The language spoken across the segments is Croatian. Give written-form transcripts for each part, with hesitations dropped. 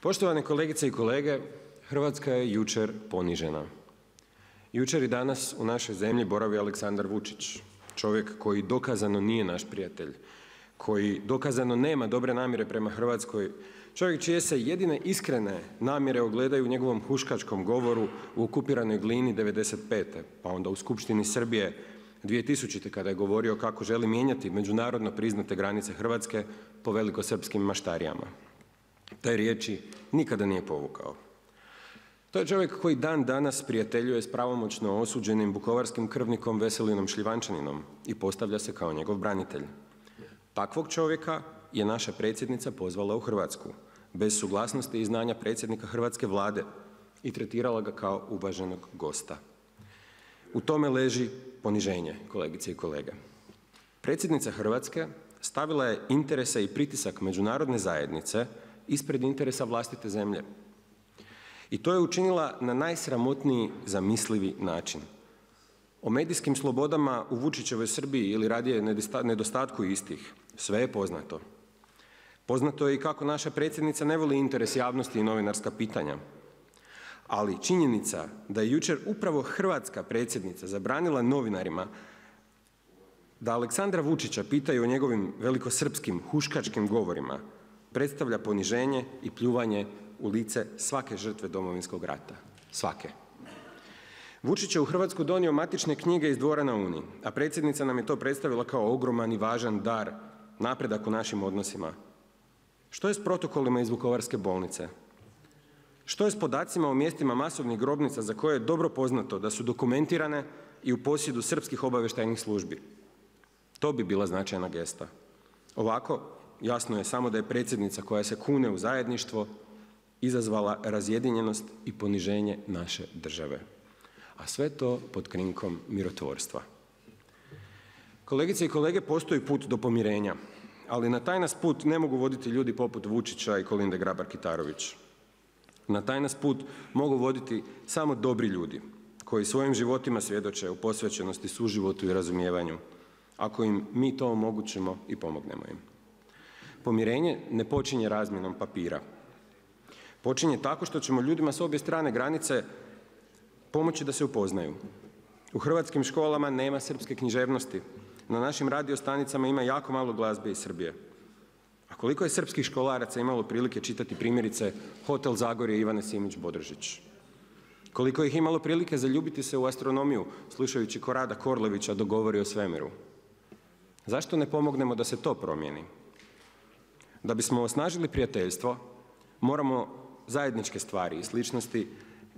Poštovane kolegice i kolege, Hrvatska je jučer ponižena. Jučer i danas u našoj zemlji boravi Aleksandar Vučić, čovjek koji dokazano nije naš prijatelj, koji dokazano nema dobre namjere prema Hrvatskoj, čovjek čije se jedine iskrene namjere ogledaju u njegovom huškačkom govoru u okupiranoj Glini '95., pa onda u Skupštini Srbije 2000. kada je govorio kako želi mijenjati međunarodno priznate granice Hrvatske po velikosrpskim maštarijama. Te riječi nikada nije povukao. To je čovjek koji dan danas prijateljuje s pravomoćno osuđenim vukovarskim krvnikom Veselinom Šljivančaninom i postavlja se kao njegov branitelj. Takvog čovjeka je naša predsjednica pozvala u Hrvatsku, bez suglasnosti i znanja predsjednika hrvatske Vlade i tretirala ga kao uvaženog gosta. U tome leži poniženje, kolegice i kolege. Predsjednica Hrvatske stavila je interese i pritisak međunarodne zajednice ispred interesa vlastite zemlje. I to je učinila na najsramotniji zamislivi način. O medijskim slobodama u Vučićevoj Srbiji ili radije nedostatku istih, sve je poznato. Poznato je i kako naša predsjednica ne voli interes javnosti i novinarska pitanja. Ali činjenica da je jučer upravo hrvatska predsjednica zabranila novinarima da Aleksandra Vučića pitaju o njegovim velikosrpskim huškačkim govorima predstavlja poniženje i pljuvanje u lice svake žrtve Domovinskog rata. Svake. Vučić je u Hrvatsku donio matične knjige iz Dvora na Uni, a predsjednica nam je to predstavila kao ogroman i važan dar, napredak u našim odnosima. Što je s protokolima iz Vukovarske bolnice? Što je s podacima o mjestima masovnih grobnica za koje je dobro poznato da su dokumentirane i u posjedu srpskih obavještajnih službi? To bi bila značajna gesta. Ovako, jasno je samo da je predsjednica koja se kune u zajedništvo izazvala razjedinjenost i poniženje naše države. A sve to pod krinkom mirotvorstva. Kolegice i kolege, postoji put do pomirenja, ali na taj nas put ne mogu voditi ljudi poput Vučića i Kolinde Grabar-Kitarović. Na taj nas put mogu voditi samo dobri ljudi, koji svojim životima svjedoče o posvećenosti, suživotu i razumijevanju, ako im mi to omogućimo i pomognemo im. Pomirenje ne počinje razmjenom papira. Počinje tako što ćemo ljudima s obje strane granice pomoći da se upoznaju. U hrvatskim školama nema srpske književnosti. Na našim radiostanicama ima jako malo glazbe iz Srbije. A koliko je srpskih školaraca imalo prilike čitati primjerice Hotel Zagorje Ivane Simić Bodrožić? Koliko ih imalo prilike zaljubiti se u astronomiju, slušajući Korada Korlevića dok govori o svemiru? Zašto ne pomognemo da se to promijeni? Da bismo osnažili prijateljstvo, moramo zajedničke stvari i sličnosti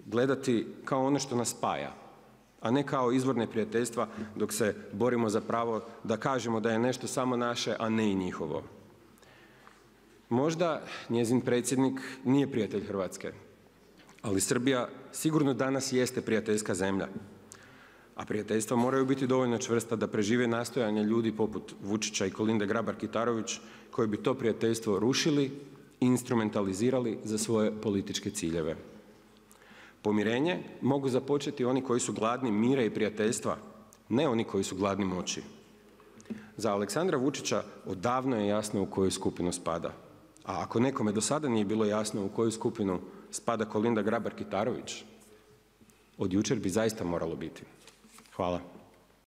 gledati kao ono što nas spaja, a ne kao izvorne prijateljstva dok se borimo za pravo da kažemo da je nešto samo naše, a ne i njihovo. Možda njezin predsjednik nije prijatelj Hrvatske, ali Srbija sigurno danas jeste prijateljska zemlja, a prijateljstva moraju biti dovoljno čvrsta da prežive nastojanja ljudi poput Vučića i Kolinde Grabar-Kitarović koji bi to prijateljstvo rušili i instrumentalizirali za svoje političke ciljeve. Pomirenje mogu započeti oni koji su gladni mira i prijateljstva, ne oni koji su gladni moći. Za Aleksandra Vučića odavno je jasno u koju skupinu spada. A ako nekome do sada nije bilo jasno u koju skupinu spada Kolinda Grabar-Kitarović, od jučer bi zaista moralo biti. Hvala.